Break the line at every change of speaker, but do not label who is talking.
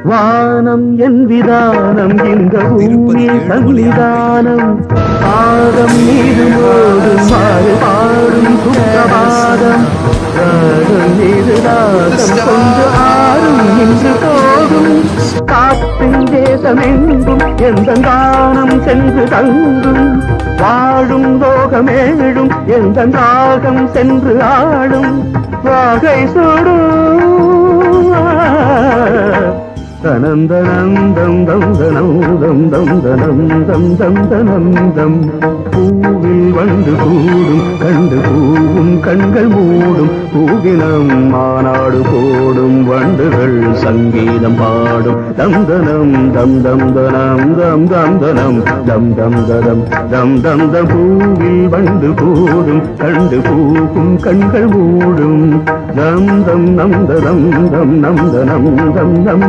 வானம் என் விதானம் இந்த பூமி சன்னிதானம் பாதம் மீது மோதும் மாறு பாடும் சுத்தபாதம் ராகம் மீது ராகம் கொண்டு ஆறும் இன்று போகும் காற்றின் தேசமெங்கும் எந்த கானம் சென்று தங்கும் வாழும் லோகமேழும் எந்த ராகம் சென்று ஆடும் வாகை சுடும் தனந்தனந்தம் தம் தனம் தம் தனம் தம் தம் தனம் தம் பூவில் வந்து கூடும் கண்டு பூவும் கண்கள் மூடும் பூவினம் மாநாடு போடும் வண்டுகள் சங்கீதம் பாடும் தம் தனம் தம் தம் தனம் தம் தம் தனம் தம் தம் தம் தம் தம் தம் பூவில் வந்து கூடும் கண்டு பூவும் கண்கள் மூடும் தம் தம் நம் தம் தம் நம் தனம் தம் தம்